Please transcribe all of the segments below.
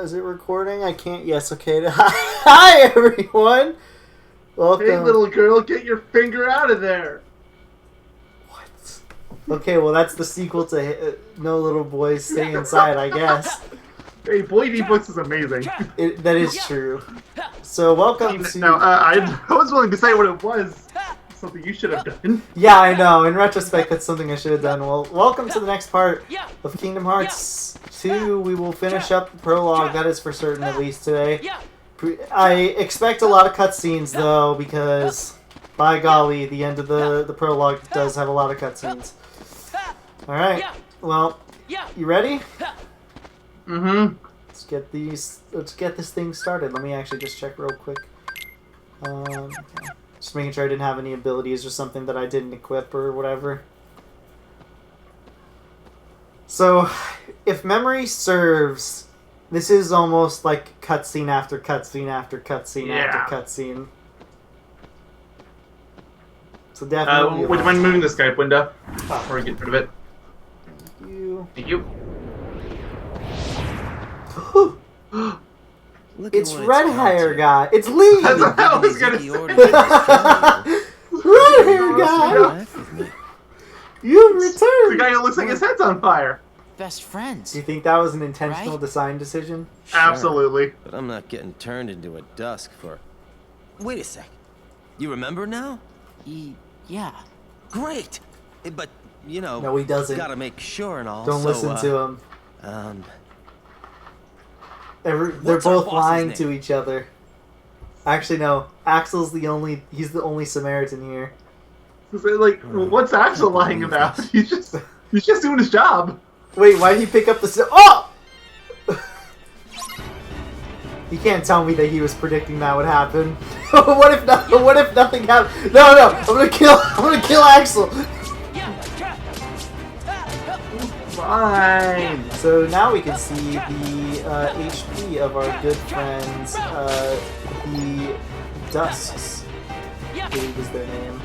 Is it recording? I can't. Yes, okay. Hi, everyone! Welcome. Hey, little girl, get your finger out of there! What? Okay, well, that's the sequel to No Little Boys Stay Inside, I guess. Hey, Boy D Books is amazing. That is true. So, welcome to... Now, I was willing to say what it was. Something you should have done. Yeah, I know. In retrospect, that's something I should have done. Well, welcome to the next part of Kingdom Hearts 2. We will finish up the prologue. That is for certain, at least today. I expect a lot of cutscenes, though, because, by golly, the end of the prologue does have a lot of cutscenes. Alright, well, you ready? Mm-hmm. Let's get this thing started. Let me actually just check real quick. Okay. Just making sure I didn't have any abilities or something that I didn't equip or whatever. So, if memory serves, this is almost like cutscene after cutscene after cutscene after cutscene. So definitely. Would you mind moving the Skype window before we get rid of it? Thank you. Thank you. It's red hair guy. It's Lee. That's what I was gonna say. Red hair guy. You returned. The guy who looks like his head's on fire. Best friends. Do you think that was an intentional design decision? Sure, absolutely. But I'm not getting turned into a dusk for... Wait a sec. You remember now? Yeah. Great. But, you know... No, he doesn't. Gotta make sure and all. Don't listen to him. They're both lying to each other. Actually, no. Axel's he's the only Samaritan here. Like, what's Axel lying about? He's just doing his job. Wait, why did he pick up the... Oh! You can't tell me that he was predicting that would happen. What if nothing happened? No, I'm gonna kill Axel. Fine. So now we can see the HP of our good friends, the Dusks. I believe is their name.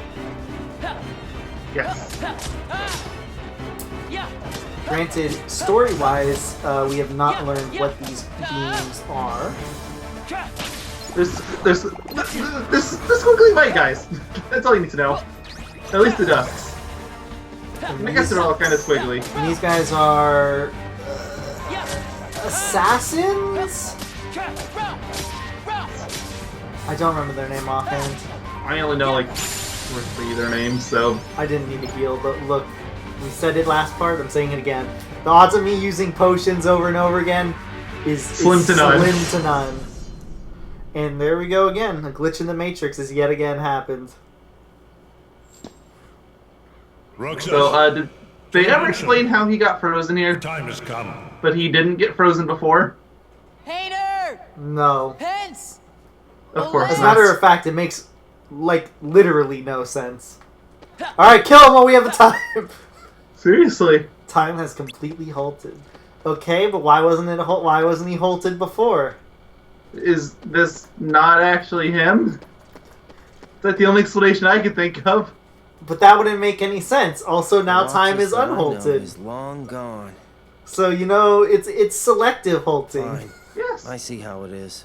Yes. Granted, story-wise, we have not learned what these beams are. This squiggly white guys. That's all you need to know. At least the Dusks. I guess they're all kind of squiggly. And these guys are... assassins? I don't remember their name offhand. I only know, like, 2 or 3 of their names, so... I didn't need to heal, but look, we said it last part, I'm saying it again. The odds of me using potions over and over again is slim to none. And there we go again. A glitch in the Matrix has yet again happened. So, did they ever explain how he got frozen here? The time has come. But he didn't get frozen before? Hater! No. Pence! Of course As a not. matter of fact, it makes, like, literally no sense. Alright, kill him while we have the time! Seriously? Time has completely halted. Okay, but why wasn't he halted before? Is this not actually him? Is that the only explanation I could think of? But that wouldn't make any sense. Also, now time is unhalted. Is long gone. So, you know, it's selective halting. Fine. Yes. I see how it is.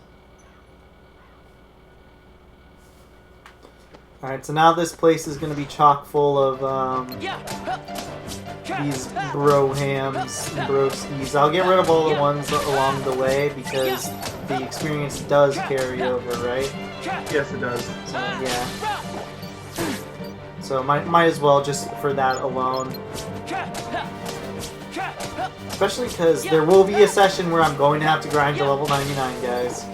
Alright, so now this place is going to be chock full of these brohams and broskies. I'll get rid of all the ones along the way because the experience does carry over, right? Yes, it does. So, yeah. So might as well just for that alone. Especially because there will be a session where I'm going to have to grind to level 99, guys.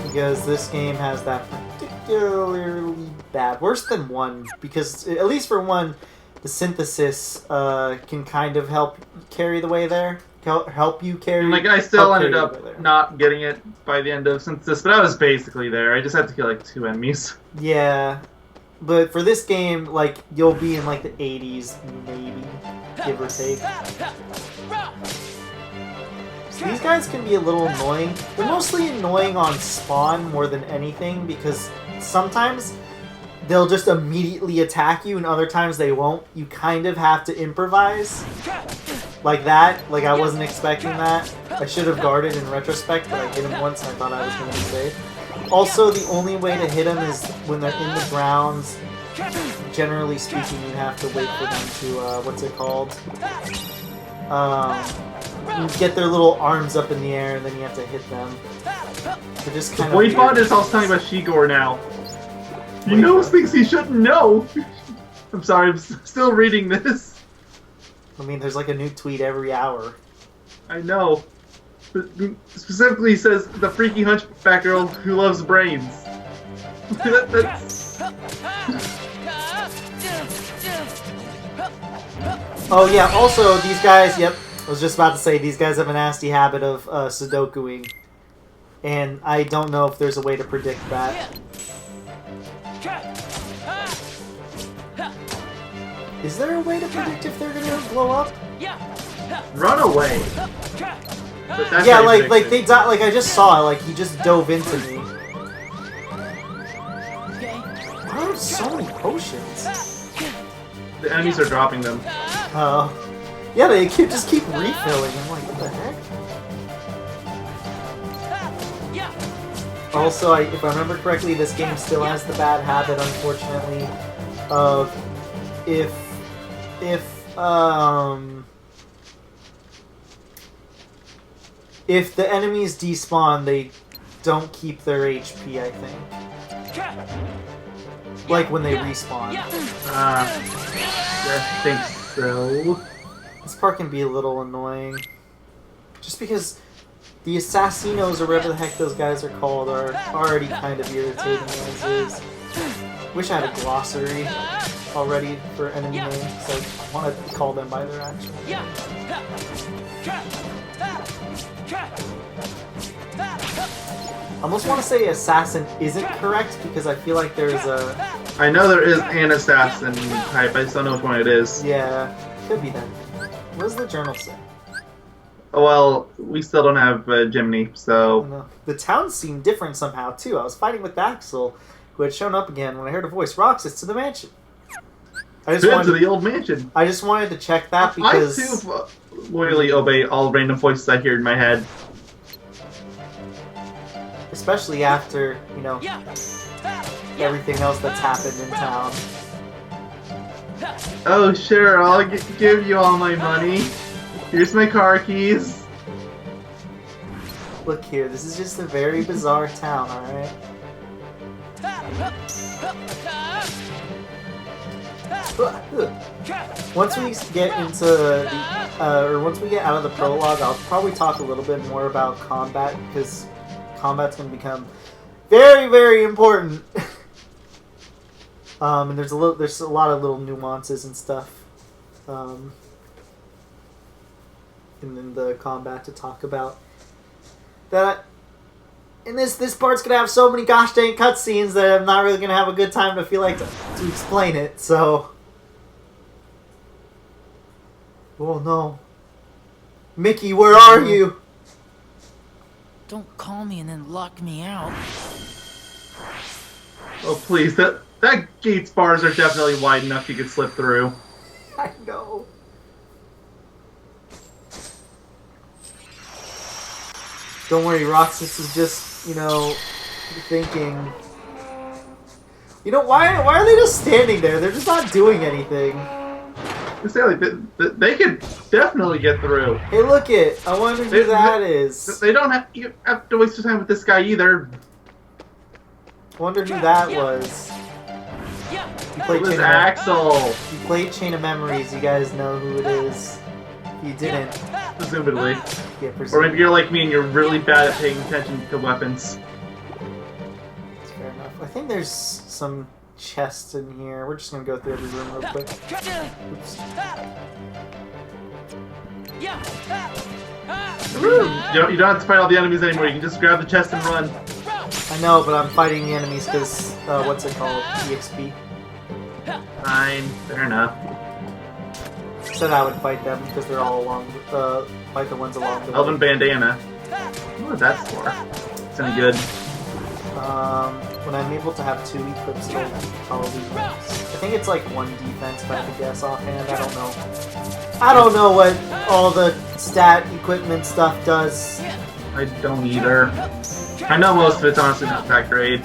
Because this game has that particularly bad. Worse than 1. Because, at least for 1, the synthesis can kind of help carry the way there. Help you carry... Like, I still ended up not getting it by the end of Synthesis, but I was basically there. I just had to kill, like, 2 enemies. Yeah. But for this game, like, you'll be in, like, the 80s, maybe, give or take. So these guys can be a little annoying. They're mostly annoying on spawn more than anything, because sometimes they'll just immediately attack you, and other times they won't. You kind of have to improvise. like that. Like I wasn't expecting that. I should have guarded in retrospect, but I hit him once and I thought I was going to be safe. Also, the only way to hit them is when they're in the grounds. Generally speaking, you have to wait for them to, what's it called? Get their little arms up in the air and then you have to hit them. They're just kind of weird. Voidbot is also talking about Shigor now. He knows things he shouldn't know. I'm sorry, I'm still reading this. I mean, there's like a new tweet every hour. I know. Specifically, he says the freaky hunchback girl who loves brains. Oh yeah, also these guys, yep, I was just about to say, these guys have a nasty habit of Sudokuing. And I don't know if there's a way to predict that. Is there a way to predict if they're gonna blow up? Run away. Yeah, like they died. Like I just saw it. Like he just dove into me. Why are there so many potions? The enemies are dropping them. Oh, yeah, they just keep refilling. I'm like, what the heck? Also, if I remember correctly, this game still has the bad habit, unfortunately, of if the enemies despawn, they don't keep their HP, I think. Like when they respawn. I think so. This part can be a little annoying. Just because the Assassinos, or whatever the heck those guys are called, are already kind of irritating as is. Wish I had a glossary already for enemy names, because I want to call them by their actual name. I almost want to say assassin isn't correct, because I feel like there's a... I know there is an assassin type, I just don't know which one it is. Yeah, could be that. What does the journal say? Well, we still don't have Jiminy, so... The town seemed different somehow, too. I was fighting with Axel, who had shown up again when I heard a voice. Roxas, to the mansion. To the old mansion. I just wanted to check that because... I, too, loyally obey all random voices I hear in my head. Especially after, you know, everything else that's happened in town. Oh, sure, I'll give you all my money. Here's my car keys. Look here, this is just a very bizarre town, alright? Once we get into the, or once we get out of the prologue, I'll probably talk a little bit more about combat, because combat's going to become very, very important. And there's a lot of little nuances and stuff in the combat to talk about. And this part's gonna have so many gosh dang cutscenes that I'm not really gonna have a good time to feel like to explain it. So, oh no, Mickey, where are you? Don't call me and then lock me out. Oh please, that gate's bars are definitely wide enough you could slip through. I know. Don't worry, Roxas is just, you know, thinking. You know, why are they just standing there? They're just not doing anything. They could definitely get through. Hey, look it! I wonder who that is. They don't have, you have to waste your time with this guy either. I wonder who that was. It was Axel. You played Chain of Memories, you guys know who it is. If you didn't. Presumably. Yeah, or maybe you're like me and you're really bad at paying attention to weapons. That's fair enough. I think there's some chests in here. We're just gonna go through every room real quick. Oops. You don't have to fight all the enemies anymore. You can just grab the chest and run. I know, but I'm fighting the enemies because, what's it called? EXP. Fine. Fair enough. Said I would fight them because they're all along, fight the ones along the way. Elven Bandana. What that's for? It's any good. When I'm able to have 2 equips, it'll probably... I think it's like 1 defense, if I had to guess offhand. I don't know. I don't know what all the stat equipment stuff does. I don't either. I know most of it's honestly not that great.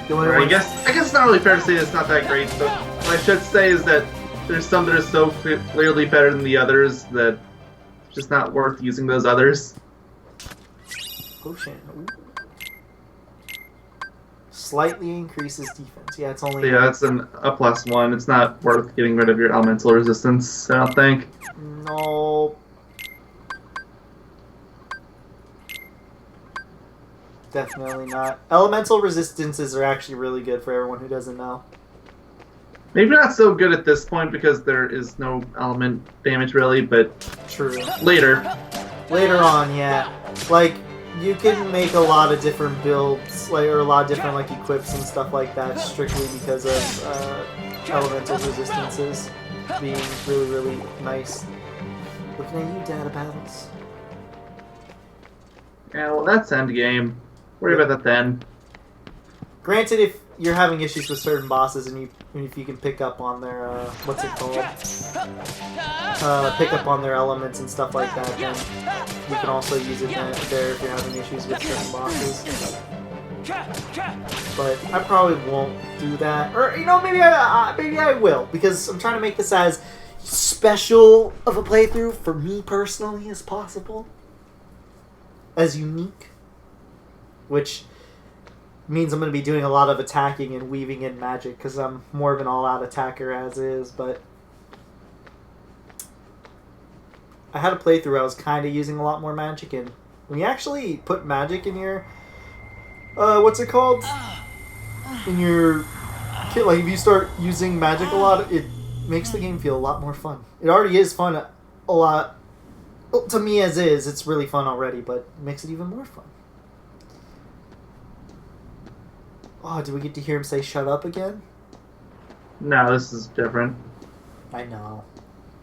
The only Or I ones- guess it's not really fair to say it's not that great, but what I should say is that there's some that are so clearly better than the others that it's just not worth using those others. Potion. Ooh. Slightly increases defense. Yeah, it's So only. yeah, that's a +1. It's not worth getting rid of your elemental resistance, I don't think. No. Definitely not. Elemental resistances are actually really good for everyone who doesn't know. Maybe not so good at this point because there is no element damage really, but True. later. Later on, yeah. Like, you can make a lot of different builds, like, or a lot of different, like, equips and stuff like that strictly because of elemental resistances being really, really nice. Looking at you, Data Battles. Yeah, well that's endgame. Worry about that then. Granted, if you're having issues with certain bosses and if you can pick up on their, what's it called? Pick up on their elements and stuff like that, then you can also use it there if you're having issues with certain bosses. But I probably won't do that. Or, you know, maybe I will, because I'm trying to make this as special of a playthrough for me personally as possible. As unique. Which means I'm going to be doing a lot of attacking and weaving in magic, because I'm more of an all-out attacker as is, but I had a playthrough where I was kind of using a lot more magic, and when you actually put magic in your, what's it called? In your kit, like if you start using magic a lot, it makes the game feel a lot more fun. It already is fun a lot. Well, to me as is, it's really fun already, but it makes it even more fun. Oh, did we get to hear him say shut up again? No, this is different. I know.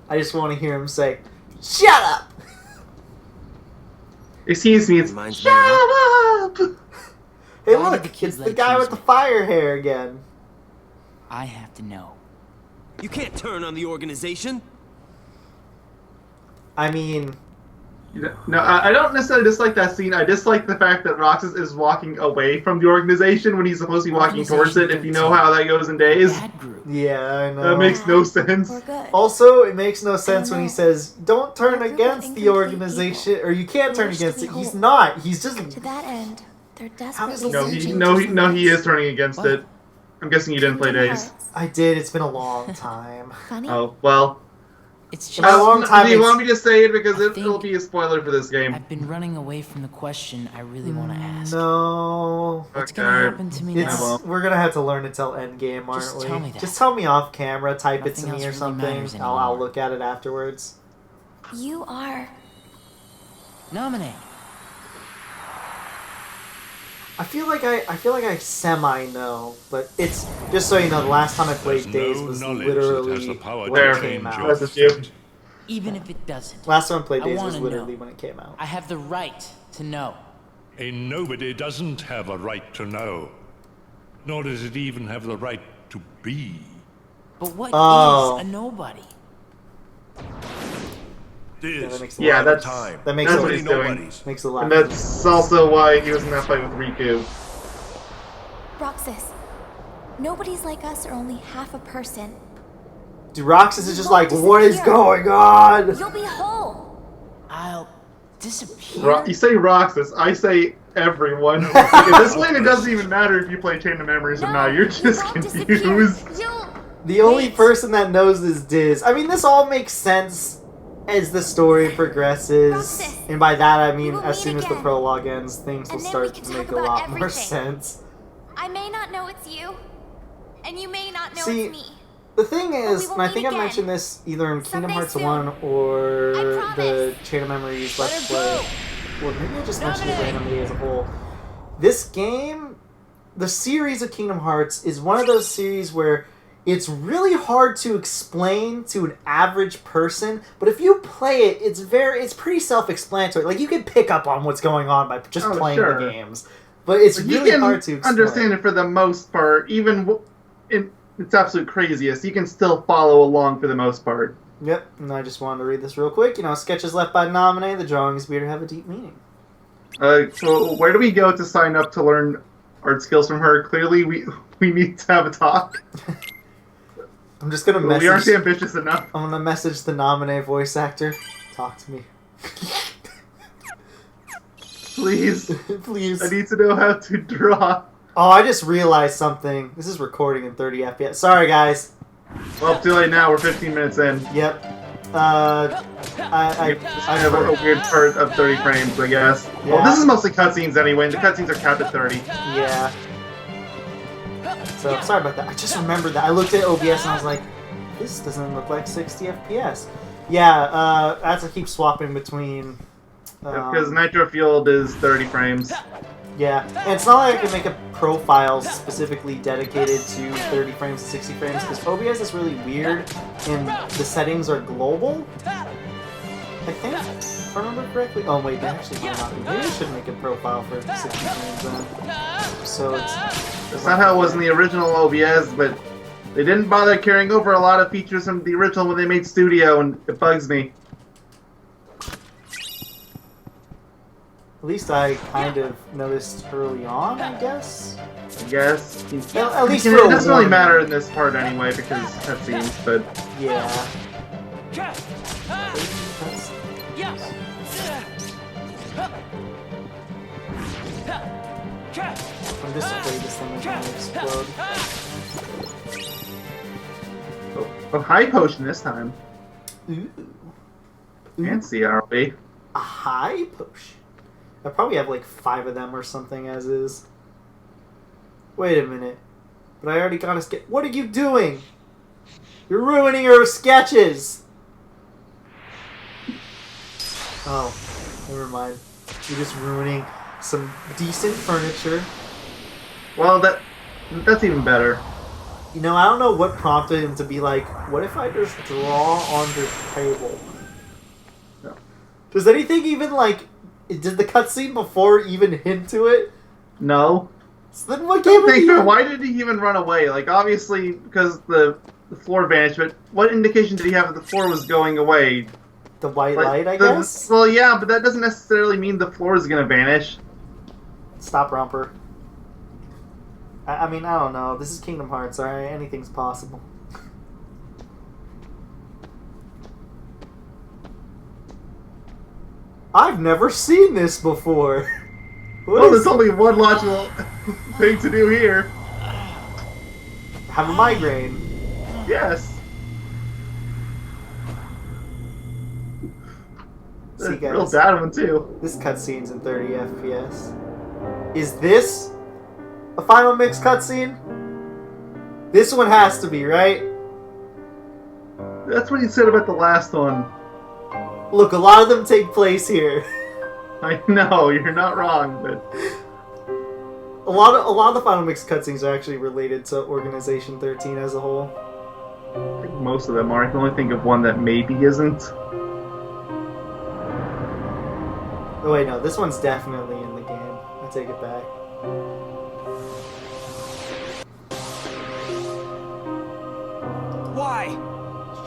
I just want to hear him say, shut up! Excuse me, it's Reminds me shut of- up! Hey Why look, did the kids it's the let guy you with the speak? fire hair again. I have to know. You can't turn on the organization. I mean, No, I don't necessarily dislike that scene. I dislike the fact that Roxas is walking away from the organization when he's supposed to be walking towards it, if you know how that goes in days. Bad group. yeah, I know. That makes no sense. We're good. Also, it makes no sense when he know. says, don't turn We're a group of against the incomplete organization, people. or you can't We turn wish to against be it. He's whole. not. He's just... To that end, they're How does desperately he- No, he is turning against What? it. I'm guessing you didn't play Days. I did. It's been a long time. Funny. Oh, well. It's Been a just long time Do you it's- want me to say it? Because I it'll think- be a spoiler for this game. I've been running away from the question I really want to ask. No. What's gonna Okay. happen to me It's, now? we're gonna have to learn to tell endgame, aren't Just we? tell me that. Just tell me off camera, type it to Nothing me else or really something. matters I'll anymore. look at it afterwards. You are. Nominate. I feel like I semi know, but it's just so you know. The last time I played Days was literally when Where? it came out. Was it you? Even if it doesn't. Last time I played I Days was wanna literally know. when it came out. I have the right to know. A nobody doesn't have a right to know. Nor does it even have the right to be. But what is Oh. a nobody? Yeah, that This makes a Yeah, lot. that's time. That makes that's a what lot. he's doing. Nobodies. Makes a lot. And that's also why he was in that fight with Riku. Roxas. Nobody's like us are only half a person. Dude, Roxas is just like, Won't what is disappear. going on? You'll be whole. I'll disappear. You say Roxas, I say everyone. At this point, it doesn't even matter if you play Chain of Memories or not. You're just you won't confused. disappear. You'll. The only Wait. person that knows is Diz. I mean, this all makes sense as the story progresses. Roxas, And by that, I we mean, will as meet soon as the again. prologue ends, things will And then start we can to talk make a about lot more everything. sense. I may not know it's you, and you may not know See, it's me. The thing is, we will and I meet think I again. mentioned this either in Kingdom Someday Hearts soon. 1 or I the promise. Chain of Memories Let Let's her Play. go. Or maybe I just mentioned it Nominate. randomly as a whole. This game, the series of Kingdom Hearts, is one of those series where it's really hard to explain to an average person, but if you play it, it's pretty self-explanatory. Like, you can pick up on what's going on by just Oh, playing sure. the games. But it's You really can hard to explain. understand it for the most part, even it's absolute craziest. You can still follow along for the most part. Yep, and I just wanted to read this real quick. Sketches left by Naminé. The drawings appear to have a deep meaning. So where do we go to sign up to learn art skills from her? Clearly, we need to have a talk. I'm just gonna message. We aren't ambitious enough. I'm gonna message the Naminé voice actor. Talk to me. Please. Please. I need to know how to draw. Oh, I just realized something. This is recording in 30 FPS. Sorry, guys. Well, too late now. We're 15 minutes in. Yep. I have a weird part of 30 frames, I guess. Yeah. Well, this is mostly cutscenes anyway, and the cutscenes are capped at 30. Yeah. So, sorry about that. I just remembered that. I looked at OBS and I was like, this doesn't look like 60 FPS. Yeah, I have to keep swapping between... Because Nitro Fueled is 30 frames. Yeah, and it's not like I can make a profile specifically dedicated to 30 frames and 60 frames, because OBS is really weird, and the settings are global, I think, if I remember correctly. Oh wait, they actually might not be. Maybe I should make a profile for 60 frames then. So it's... That's not how it was in the original OBS, but they didn't bother carrying over a lot of features from the original when they made Studio, and it bugs me. At least I kind of noticed early on, I guess. I guess. Well, at least it for a doesn't really warning. matter in this part anyway, because cutscenes, but... Yeah. I'm just afraid this thing is going to explode. Oh, high potion this time. Ooh. Fancy, RB. A high potion? I probably have like 5 of them or something as is. Wait a minute. But I already got a sketch. What are you doing? You're ruining our sketches! Oh, never mind. You're just ruining some decent furniture. Well, that's even better. I don't know what prompted him to be like, what if I just draw on this table? No. Does anything even like... Did the cutscene before even hint to it? No. So then what gave it Why did he even run away? Like, obviously, because the floor vanished, but what indication did he have that the floor was going away? The white light, I guess? Well, yeah, but that doesn't necessarily mean the floor is going to vanish. Stop, Romper. I mean, I don't know. This is Kingdom Hearts, alright? Anything's possible. I've never seen this before. Well, there's only one logical thing to do here. Have a migraine. Yes. See, A guys. real bad one, too. This cutscene's in 30 FPS. Is this a final mix cutscene? This one has to be, right? That's what you said about the last one. Look, a lot of them take place here. I know, you're not wrong, but... A lot of the final mix cutscenes are actually related to Organization 13 as a whole. I think most of them are. I can only think of one that maybe isn't. Oh wait, no, this one's definitely in the game. I take it back. Why?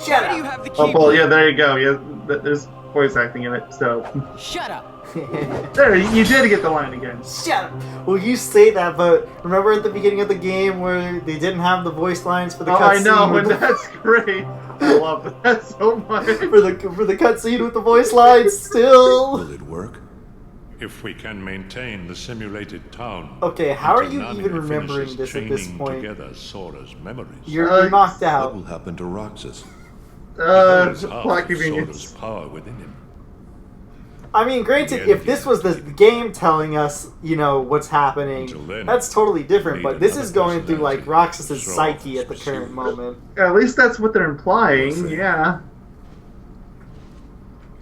Shut Why up! do you have the key? Oh, well, yeah, there you go. Yeah, there's voice acting in it, so... Shut up. There, you did get the line again. Shut up! Well, you say that, but remember at the beginning of the game where they didn't have the voice lines for the Oh, cutscene? I know, and with the- that's great. I love that so much. for the cutscene with the voice lines still. Will it work? If we can maintain the simulated town. Okay, how are until you Nani even remembering finishes this at this chaining point? Together Sora's memories. You're knocked What out. will happen to Roxas? Holds half Plot of convenience. Sora's power within him. I mean, granted, if this was the game telling us, what's happening, Until then, that's totally different. need But this another is going through like personality Roxas's to psyche at the pursue. current moment. At least that's what they're implying, yeah.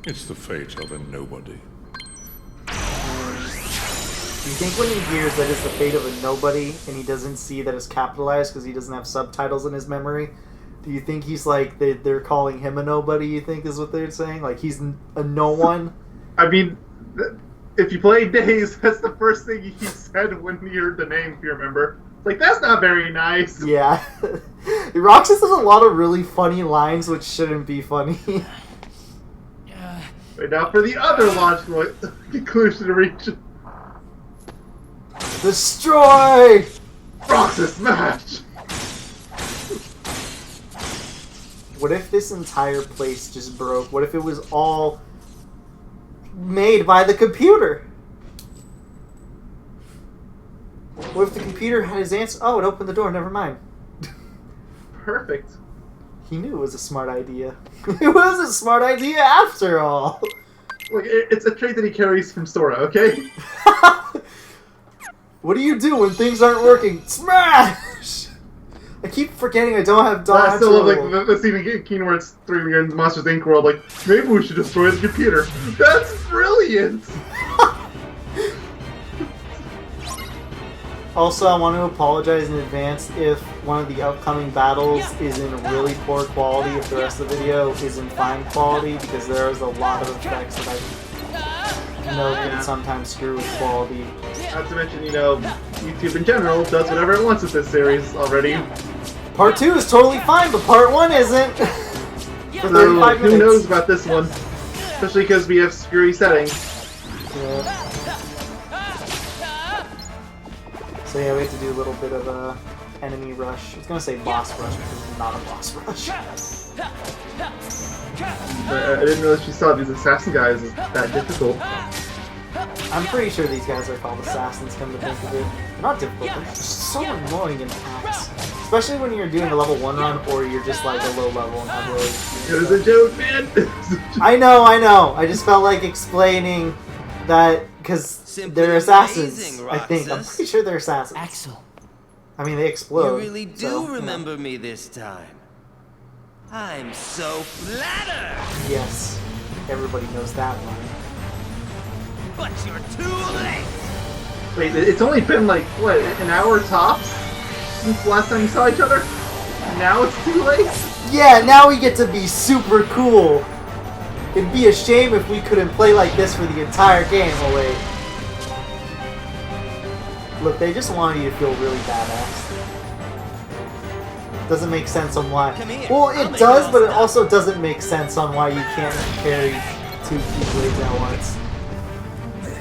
It's the fate of a nobody. Do you think when he hears that it's the fate of a nobody and he doesn't see that it's capitalized because he doesn't have subtitles in his memory, do you think he's like, they're calling him a nobody, you think is what they're saying? Like he's a no one? I mean, if you play Days, that's the first thing he said when he heard the name, if you remember. Like, that's not very nice. Yeah. Roxas has a lot of really funny lines which shouldn't be funny. Right now for the other logical conclusion to reach. Destroy! Roxas smash! What if this entire place just broke? What if it was all made by the computer? What if the computer had his answer? Oh, it opened the door. Never mind. Perfect. He knew it was a smart idea. It was a smart idea after all. Look, it's a trait that he carries from Sora, okay? What do you do when things aren't working? Smash! I keep forgetting I don't have dodge. I still love like the scene in Kingdom Hearts 3 when you're in Monsters Inc. world, like, maybe we should destroy the computer. That's brilliant! Also, I want to apologize in advance if one of the upcoming battles is in really poor quality, if the rest of the video is in fine quality, because there is a lot of effects that I know can sometimes screw with quality. Not to mention, you know, YouTube in general does whatever it wants with this series already. Part 2 is totally fine, but Part 1 isn't! For 35 minutes. Who knows about this one? Especially because we have screwy settings. Yeah. So yeah, we have to do a little bit of a enemy rush. I was gonna say boss rush, but it's not a boss rush. I didn't realize you saw these assassin guys is that difficult. I'm pretty sure these guys are called assassins, come to think of it. They're not difficult, they're just so annoying in attacks. Especially when you're doing a level 1 run, or you're just like a low level and have low. It was a joke, man! I know! I just felt like explaining that, because they're assassins, amazing, I think. I'm Roxas. pretty sure they're assassins. Axel. I mean, they explode. You really do so, remember me this time. I'm so flattered. Yes. Everybody knows that one. But you're too late. Wait, it's only been like, what, an hour tops? Since the last time you saw each other? Now it's too late? Yeah, now we get to be super cool. It'd be a shame if we couldn't play like this for the entire game. Oh wait. Look, they just wanted you to feel really badass. Doesn't make sense on why. Well, it does, but it also doesn't make sense on why you can't carry 2 Keyblades at once.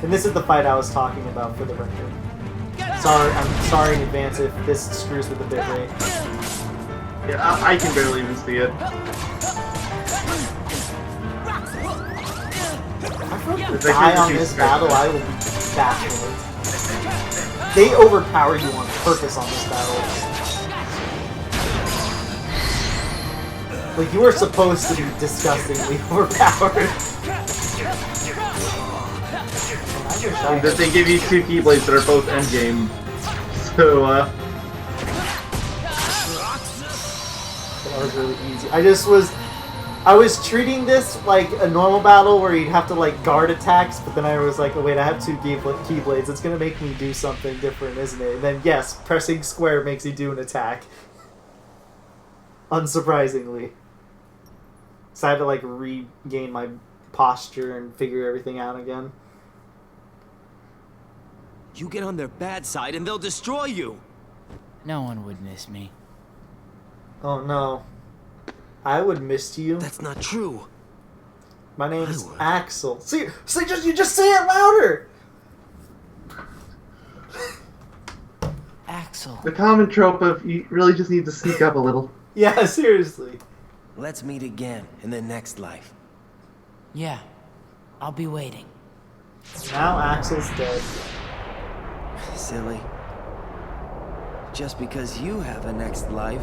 And this is the fight I was talking about, for the record. I'm sorry in advance if this screws with the bitrate. Yeah, I can barely even see it. If I die on this battle, I will be baffled. They overpower you on purpose on this battle. Like, you are supposed to be disgustingly overpowered. That they give you 2 Keyblades that are both endgame. So, That was really easy. I was treating this like a normal battle where you'd have to like guard attacks, but then I was like, oh wait, I have 2 Keyblades. It's gonna make me do something different, isn't it? And then yes, pressing square makes you do an attack. Unsurprisingly. So I had to like regain my posture and figure everything out again. You get on their bad side and they'll destroy you. No one would miss me. Oh no. I would miss you. That's not true. My name's I would. Axel. See, you just say it louder. Axel. the common trope of you really just need to sneak up a little. Yeah, seriously. Let's meet again in the next life. Yeah. I'll be waiting. Now Axel's dead. Silly. Just because you have a next life.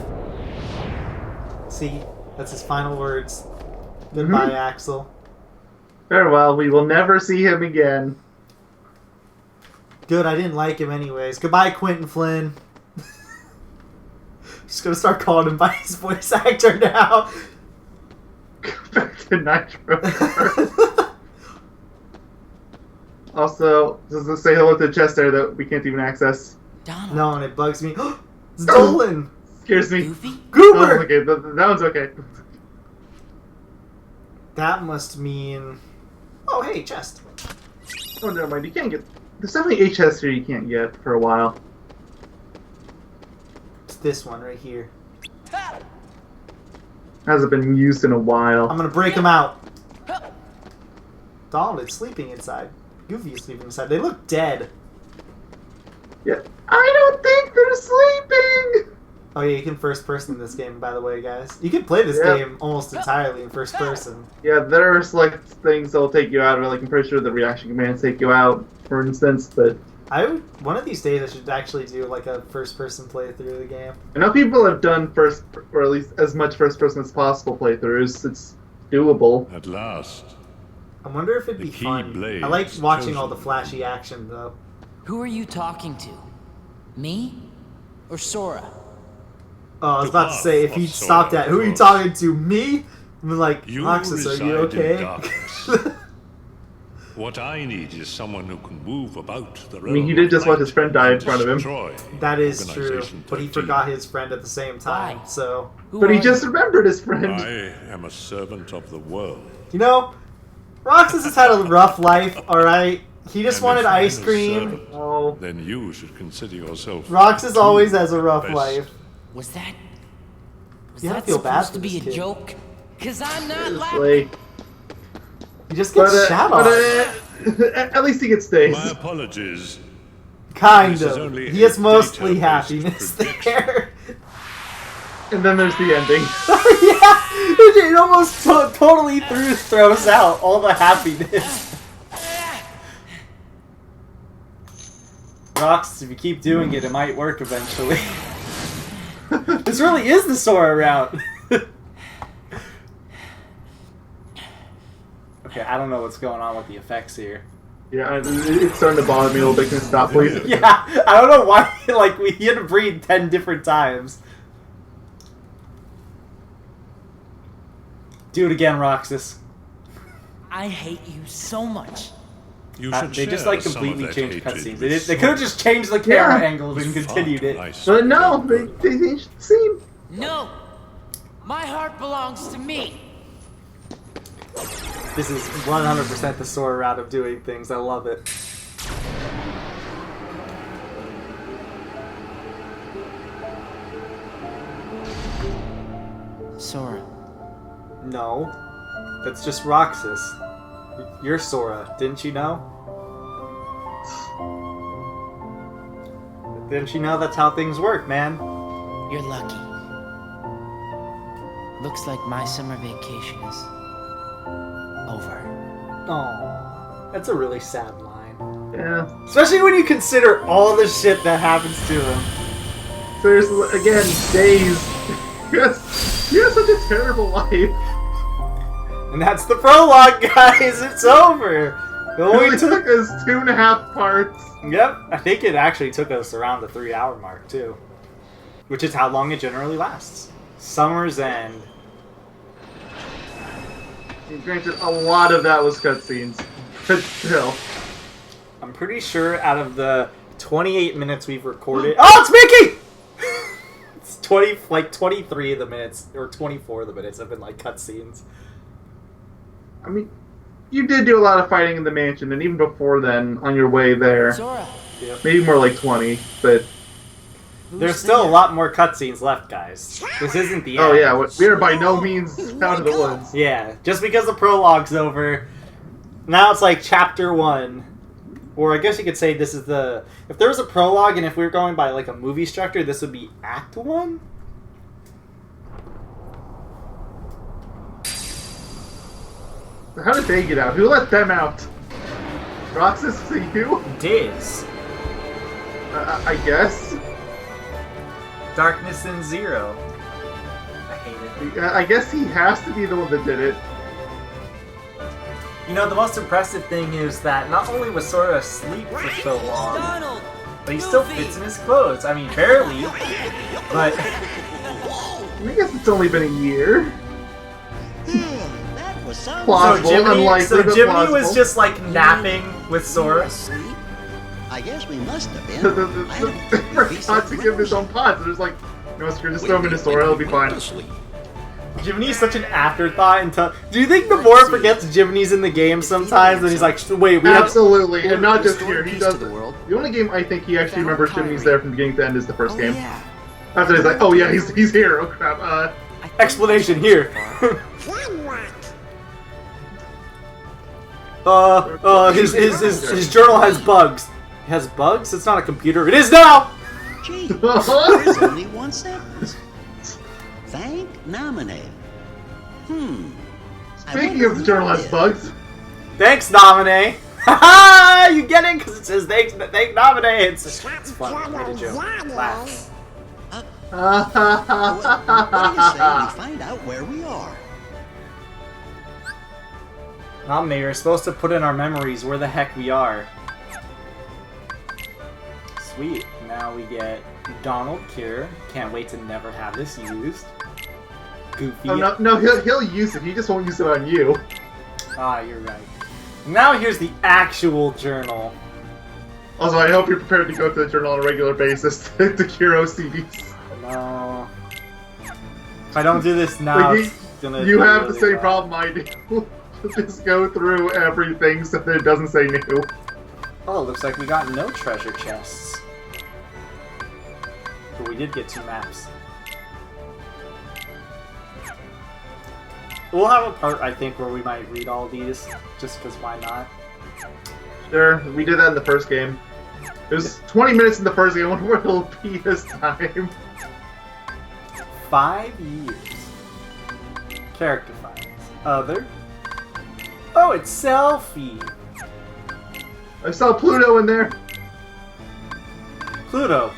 See, that's his final words. Goodbye, Axel. Farewell, we will never see him again. Good, I didn't like him anyways. Goodbye, Quentin Flynn. Just gonna start calling him by his voice actor now. Go back to Nitro. Also, does it say hello to Chester that we can't even access? Donald. No, and it bugs me. It's Dolan! Scares me. Goofy? Goober! Oh, okay, that one's okay. That must mean... Oh, hey, chest. Oh, never mind. You can't get... There's definitely a chest here you can't get for a while. this one right here. Hasn't been used in a while. I'm gonna break them out. Donald is sleeping inside. Goofy is sleeping inside. They look dead. Yeah. I don't think they're sleeping! Oh yeah, you can first person this game, by the way, guys. You can play this game almost entirely in first person. Yeah, there are select things that'll take you out of it. Like, I'm pretty sure the reaction commands take you out, for instance, but... One of these days I should actually do like a first person playthrough of the game. I know people have done first, or at least as much first person as possible playthroughs. It's doable. At last. I wonder if it'd be fun. I like watching all the flashy action, though. Who are you talking to? Me? Or Sora? Oh, I was about to say, if he stopped at, who are you talking to, me? I'm like, You Roxas, are you reside in okay? darkness. What I need is someone who can move about the realm. I mean, he did just watch his friend die in front of him. That is true, Organization but he 13. forgot his friend at the same time, Why? so... But he just remembered his friend. I am a servant of the world. You know, Roxas has had a rough life, alright? He just And wanted if I'm ice a cream. servant, Oh. Then you should consider yourself. Roxas always has a rough best. life. Was that... Was You gotta that feel bad supposed for to be this a kid. joke? Cause I'm not laughing. Like, He just gets shot on. At least he gets stays. My apologies. Kind This is of. only He has a mostly detail-based happiness prediction. there. And then there's the ending. Yeah, it almost totally throws out all the happiness. Rox, if you keep doing it, it might work eventually. This really is the Sora route. Okay, I don't know what's going on with the effects here. Yeah, it's starting to bother me a little bit. Can you stop, please? Yeah, I don't know why. Like he had to breathe 10 different times. Do it again, Roxas. I hate you so much. You They should just share like some of completely that changed hatred cutscenes. with They could have Sora. just changed the camera Yeah. angles and He's continued far it. too nice But to no, be they changed the scene. No! My heart belongs to me. This is 100% the Sora route of doing things. I love it. Sora. No, that's just Roxas. You're Sora, didn't you know? Didn't you know that's how things work, man? You're lucky. Looks like my summer vacation is over. Oh, that's a really sad line. Yeah. Especially when you consider all the shit that happens to him. So there's, again, days. He has such a terrible life. And that's the prologue, guys. It's over. It It only only took. took us 2.5 parts. Yep, I think it actually took us around the 3-hour mark too, which is how long it generally lasts. Summer's End. Granted, a lot of that was cutscenes, but still. I'm pretty sure out of the 28 minutes we've recorded. Oh, it's Mickey! It's 23 of the minutes, or 24 of the minutes have been like cutscenes. I mean, you did do a lot of fighting in the mansion, and even before then, on your way there. Sora. Maybe more like 20, but... There's still a lot more cutscenes left, guys. This isn't the end. Oh yeah, we are by no means out of the woods. Yeah, just because the prologue's over, now it's like chapter 1. Or I guess you could say this is the... If there was a prologue and if we were going by like a movie structure, this would be act 1? How did they get out? Who let them out? Roxas, to you? Diz. I guess. Darkness in Zero. I hate it. I guess he has to be the one that did it. You know, the most impressive thing is that not only was Sora asleep for so long, Donald. but he still fits in his clothes. I mean, barely, but... I guess it's only been a year. That was some Plausible, unlikely, but Jiminy was plausible. just like napping with Sora. asleep. I guess we must have been. The I hadn't thought there'd be forgot to something give his wrong. own pods. There's like, no, screw, just throw him into Sora, it'll be fine. Jiminy's such an afterthought until... Do you think the more forgets Jiminy's in the game sometimes, and he's like, wait, we have... Absolutely, and not just Restored here, he peace does to the it. world. The only game I think he actually remembers Jimmy's there from beginning to end is the first game. Yeah. After he's like, oh yeah, he's here. Oh crap. Explanation here. His journal has bugs. It has bugs? It's not a computer. It is now! Gee, there's only one sentence. Thank nominee. Speaking of the journal has bugs. Thanks, nominee. Haha! You get it? Because it says thank nominee. It's fun. I made a joke. Laugh. What do you say we find out where we are? Nominee, you're supposed to put in our memories where the heck we are. Sweet. Now we get Donald Cure. Can't wait to never have this used. Goofy. Oh, no, he'll use it. He just won't use it on you. Ah, you're right. Now here's the actual journal. Also, I hope you're prepared to go to the journal on a regular basis to cure OCDs. No. If I don't do this now, it's gonna you be have really the same bad. problem I do. Just go through everything so that it doesn't say new. Oh, looks like we got no treasure chests. But we did get 2 maps. We'll have a part, I think, where we might read all these, just because why not? Sure, we did that in the first game. It was 20 minutes in the first game. I wonder what it'll be this time. 5 years. Character files. Other. Oh, it's Selfie. I saw Pluto in there. Pluto.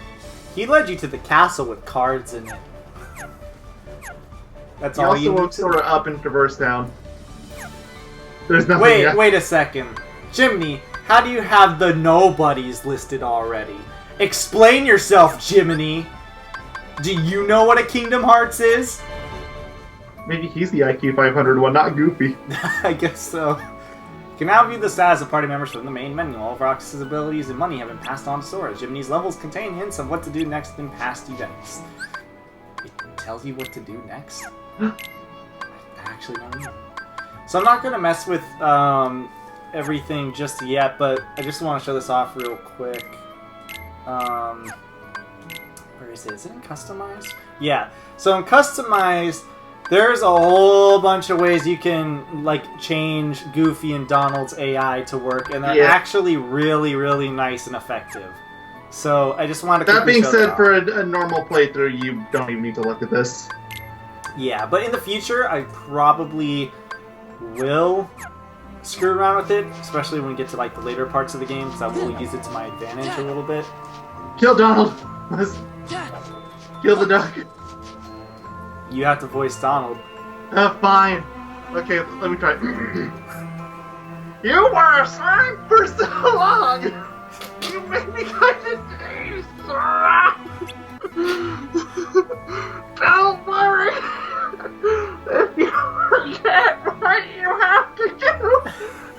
He led you to the castle with cards in it. That's He all also you woke need Sora to... up in Traverse Town. There's nothing yet. Wait a second. Jiminy, how do you have the nobodies listed already? Explain yourself, Jiminy. Do you know what a Kingdom Hearts is? Maybe he's the IQ 500 one, not Goofy. I guess so. You can now view the status of party members from the main menu. All of Roxas' abilities and money have been passed on to Sora. Jiminy's levels contain hints of what to do next in past events. It tells you what to do next? I actually don't know. So I'm not going to mess with everything just yet, but I just want to show this off real quick. Where is it? Is it in Customized? Yeah. So in Customized, there's a whole bunch of ways you can like change Goofy and Donald's AI to work, and they're actually really, really nice and effective. So I just want to. That being said, for a normal playthrough, you don't even need to look at this. Yeah, but in the future, I probably will screw around with it, especially when we get to like the later parts of the game, because I will use it to my advantage a little bit. Kill Donald. Kill the duck. You have to voice Donald. Fine. Okay, let me try. You were a slime for so long! You made me kind of days, Sora! Don't worry! If you forget what you have to do,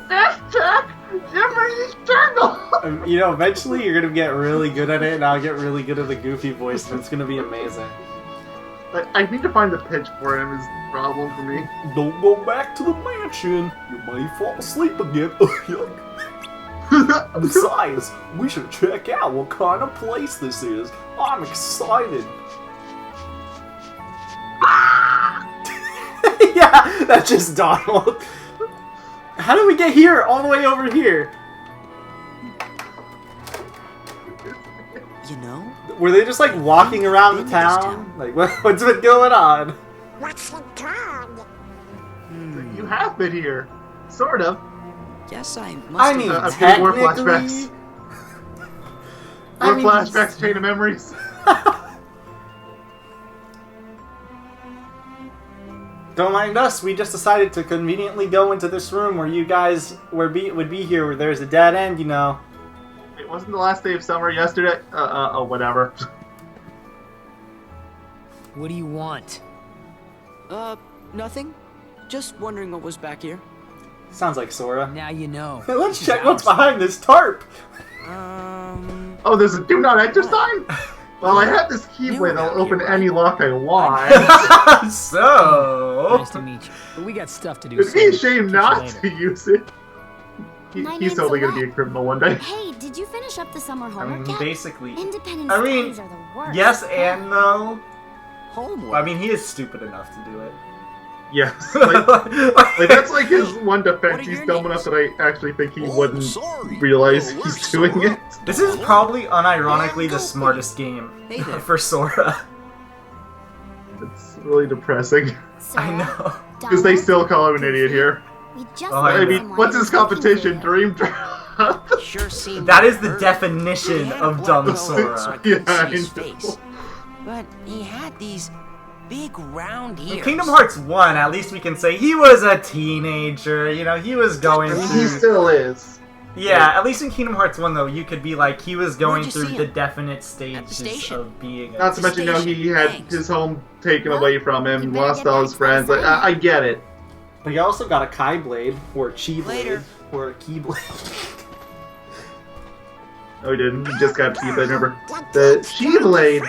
just check Jimmy's journal! You know, eventually you're going to get really good at it, and I'll get really good at the Goofy voice, and it's going to be amazing. I need to find the pitch for him is the problem for me. Don't go back to the mansion. You might fall asleep again. Besides, we should check out what kind of place this is. I'm excited. Yeah, that's just Donald. How did we get here? All the way over here. You know? Were they just like walking around the town? Like, what's been going on? What's the code? You have been here. Sort of. Guess I must I have mean, a few more technically... flashbacks. I More mean, flashbacks, chain of memories. Don't mind us, we just decided to conveniently go into this room where you guys would be here, where there's a dead end, you know. It wasn't the last day of summer yesterday? Whatever. What do you want? Nothing. Just wondering what was back here. Sounds like Sora. Now you know. Let's This is check what's ours. behind this tarp! Oh, there's a do not enter sign? Well, I have this keyblade that'll open any lock I want. So... Nice to meet you. But we got stuff to do. It'd be a so shame catch you not later. to use it. He's totally gonna be a criminal one day. Hey, did you finish up the summer I homework mean, yet? basically. Independent I mean, studies are the worst. yes and no. Homework. I mean, he is stupid enough to do it. Yes. Like, that's like his one What defense. are He's your dumb names? enough that I actually think he Oh, wouldn't sorry. realize Oh, he's we're doing sorry. it. This is probably unironically the smartest game Hey there. for Sora. It's really depressing. I know. Because they still call him an idiot here. We just Oh, I I mean, what's his competition? Dream Drop? Sure seemed That like is the hurt. definition He had of blood dumb going, Sora. so I couldn't Yeah, see his I know. face. But he had these big round In ears. Kingdom Hearts 1, at least we can say he was a teenager, you know, he was going I mean, through... he still is. Yeah, at least in Kingdom Hearts 1, though, you could be like, he was going Where'd you through see the him? definite At the stages station. of being a Not to mention, he had Thanks. his home taken away from you him, better lost get all back his to friends. the Like, I get it. But you also got a Kai Blade, or a Chi Blade, Later. or a Keyblade. Oh, he didn't. He just got Keyblade, remember? The Keyblade,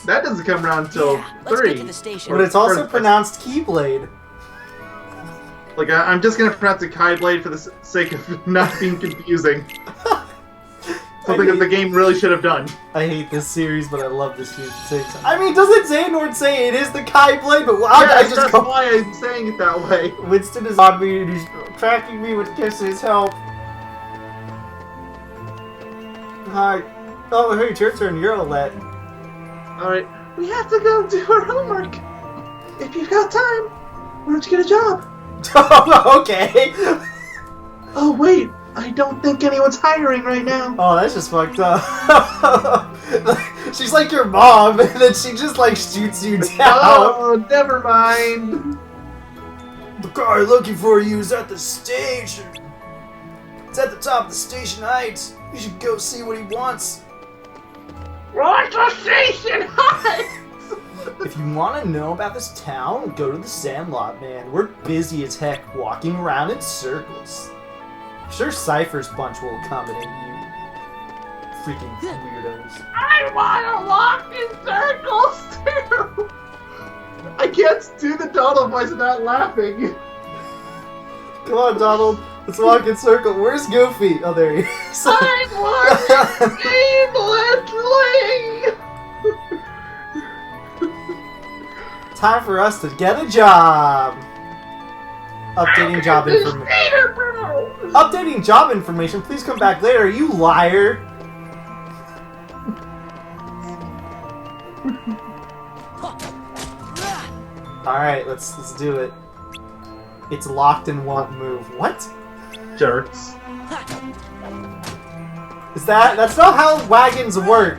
that doesn't come around until Yeah, let's 3. get to the station. But it's also Or- pronounced Keyblade. Like, I'm just gonna pronounce it Keyblade for the sake of not being confusing. Something that the game really should have done. I hate this series, but I love this series. I mean, doesn't Xehanort say it is the Kai Blade? But I Yes, just that's go... why I'm saying it that way. Winston is on me and he's tracking me with kisses. Help. Hi. Oh, hey, it's your turn. You're Olette. Alright, we have to go do our homework. If you've got time, why don't you get a job? Okay. Oh, wait, I don't think anyone's hiring right now. Oh, that's just fucked up. She's like your mom, and then she just like shoots you down. Oh, never mind. The car looking for you is at the station. It's at the top of the station heights. You should go see what he wants. What's the station heights? If you want to know about this town, go to the Sandlot, man. We're busy as heck walking around in circles. I'm sure Cypher's bunch will accommodate you. Freaking weirdos. I want to walk in circles too. I can't do the Donald voice without laughing. Come on, Donald. Let's walk in circle. Where's Goofy? Oh, there he is. I want aimlessly. Time for us to get a job. Updating job information. Updating job information. Please come back later, you liar. Alright, let's do it. It's locked and won't move. What? Jerks. Is that's not how wagons work.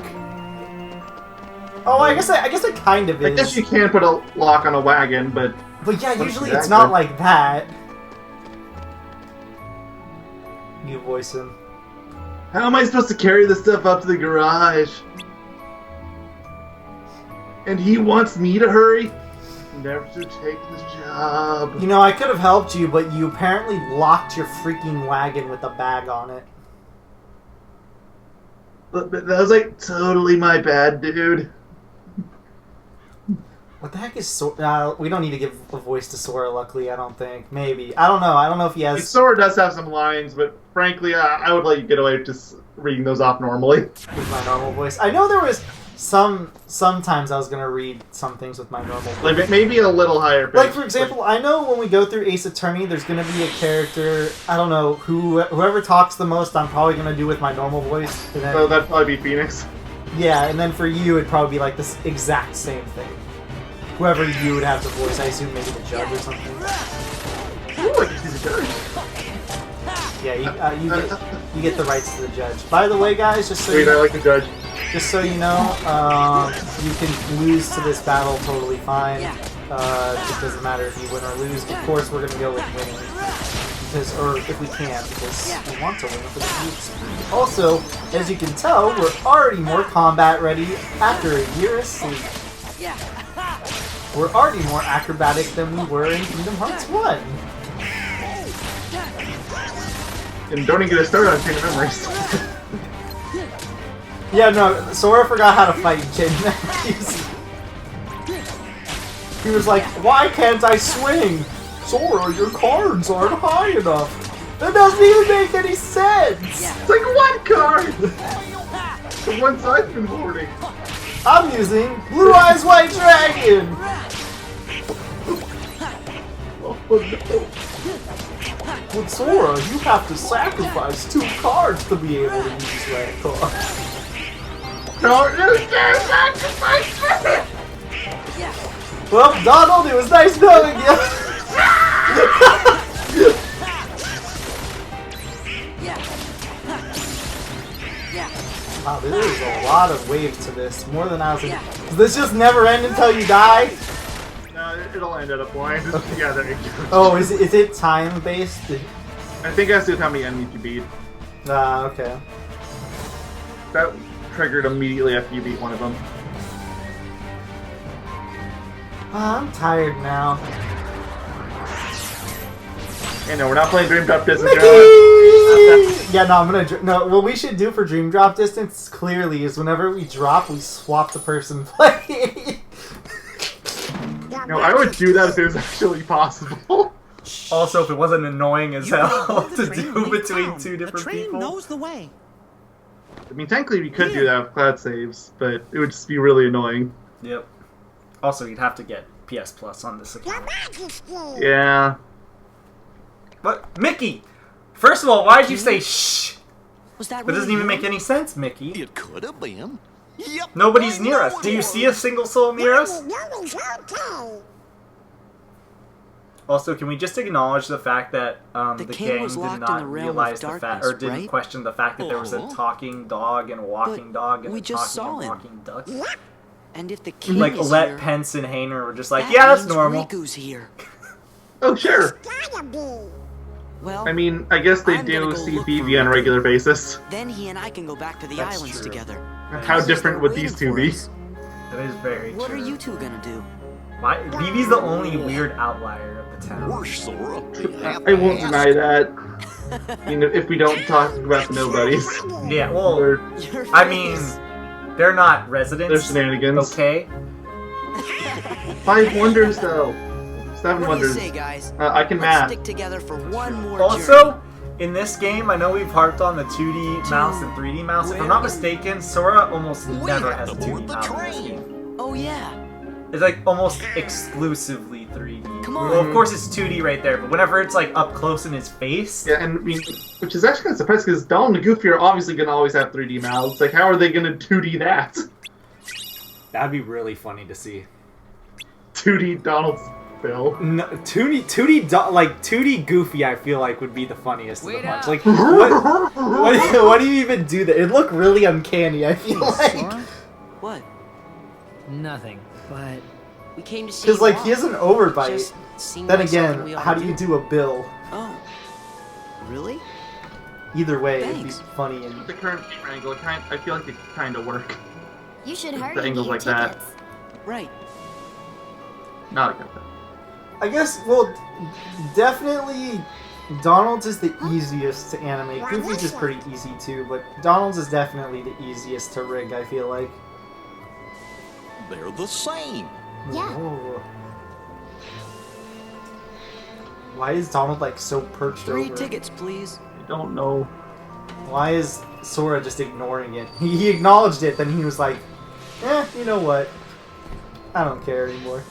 Oh, I guess it kind of is. I guess you can put a lock on a wagon, but But yeah, What's usually that it's not good? like that. You voice him. how am I supposed to carry this stuff up to the garage? And he wants me to hurry? Never should take this job. You know, I could have helped you, but you apparently locked your freaking wagon with a bag on it. But that was like totally my bad, dude. What the heck is Sora? We don't need to give a voice to Sora, luckily, I don't think. Maybe. I don't know. I don't know if he has... Sora does have some lines, but frankly, I would let you get away with just reading those off normally. with my normal voice. I know there was sometimes I was going to read some things with my normal voice. Like maybe a little higher pitch. Like, for example, I know when we go through Ace Attorney, there's going to be a character, I don't know, whoever talks the most, I'm probably going to do with my normal voice. And then, So that'd probably be Phoenix. yeah, and then for you, it'd probably be like this exact same thing. Whoever you would have the voice, I assume maybe the judge or something. Ooh, I can see the judge. Yeah, you get the rights to the judge. By the way, guys, just so Sweet, you I know, like the judge. you can lose to this battle totally fine. It doesn't matter if you win or lose. Of course, we're gonna go with winning, or if we can, because we want to win for the groups. Also, as you can tell, we're already more combat ready after a year of sleep. We're already more acrobatic than we were in Kingdom Hearts 1. And don't even get us started on Chain of Memories. Yeah, no, Sora forgot how to fight in Chain Memories. He was like, why can't I swing? Sora, your cards aren't high enough. That doesn't even make any sense! It's like one card! The ones I've been hoarding. I'm using Blue Eyes White Dragon! Oh no. With Sora, you have to sacrifice 2 cards to be able to use that card. Don't use their sacrifice! Well, Donald, it was nice knowing you! Wow, there is a lot of wave to this, more than I was. Does this just never end until you die? No, it'll end at a point. Yeah, there you go. Oh, is it time based? I think it has to do with how many enemies you beat. Ah, okay. That triggered immediately after you beat one of them. I'm tired now. Hey, no, we're not playing Dream Drop Distance. Yeah, no, I'm gonna. No, what we should do for Dream Drop Distance clearly is whenever we drop, we swap the person playing. No, I would do that if it was actually possible. Also, if it wasn't annoying as hell The to train do will leave between town. 2 different The train people. knows the way. I mean, technically we could do that with cloud saves, but it would just be really annoying. Yep. Also, you'd have to get PS Plus on this account. Your Majesty. Yeah. But Mickey, first of all, why did you say shh? Was that That doesn't really even make you? any sense, Mickey. It could have been. Yep. Nobody's near us. Do you see a single soul near us? No, it's okay. Also, can we just acknowledge the fact that The the king gang was did locked in not the realm realize of the fact, darkness, or didn't right? question the fact that there was a talking dog and a walking But dog and we a just talking saw and him. walking duck? And if the king Like, is Let here, Pence and Hayner were just like, that yeah, that's means normal. Riku's here. Oh, sure. Gotta be. Well, I mean, I guess they I'm gonna do go see look for Vivi on a Riku. regular basis. then he and I can go back to the That's islands true. together. How He's different there would these two waiting be? for us. That is very What are true. you two gonna do? Why? Vivi's the only weird outlier of the town. Worse, Sora. I won't deny that. You know, if we don't talk about the nobodies. Yeah, well, Or Your I mean, face. they're not their residents. shenanigans. Okay? 5 wonders, though. 7 What do you wonders. say, guys? I can Let's math. stick together for one more journey. Also, in this game, I know we've harped on the 2D mouse and 3D mouse. If I'm not mistaken, Sora almost never has a 2D the mouse in this train. game. Oh yeah. It's like almost exclusively 3D. Come on. Well, of course it's 2D right there, but whenever it's like up close in his face, Yeah, and I mean, which is actually kind of surprising because Donald and Goofy are obviously going to always have 3D mouths. Like, how are they going to 2D that? that'd be really funny to see. 2D Donald's Bill. No, 2D Goofy, I feel like would be the funniest of the bunch. Like, what do you even do there? It looked really uncanny. I feel like What? Nothing, but We came to see because you like off. he has an overbite. Just seemed Then like something again, we all how do you do a bill? Oh. Really? Either way, it'd be Thanks. funny and The current angle, I feel like it kind of work. You should hurry The and angles get your like that. tickets. Right. Not a good thing. I guess, well, definitely Donald's is the easiest to animate. Goofy's is pretty easy too, but Donald's is definitely the easiest to rig, I feel like. They're the same. Yeah. Whoa. Why is Donald like so perched 3 over? tickets, please. I don't know. Why is Sora just ignoring it? He acknowledged it, then he was like, you know what? I don't care anymore.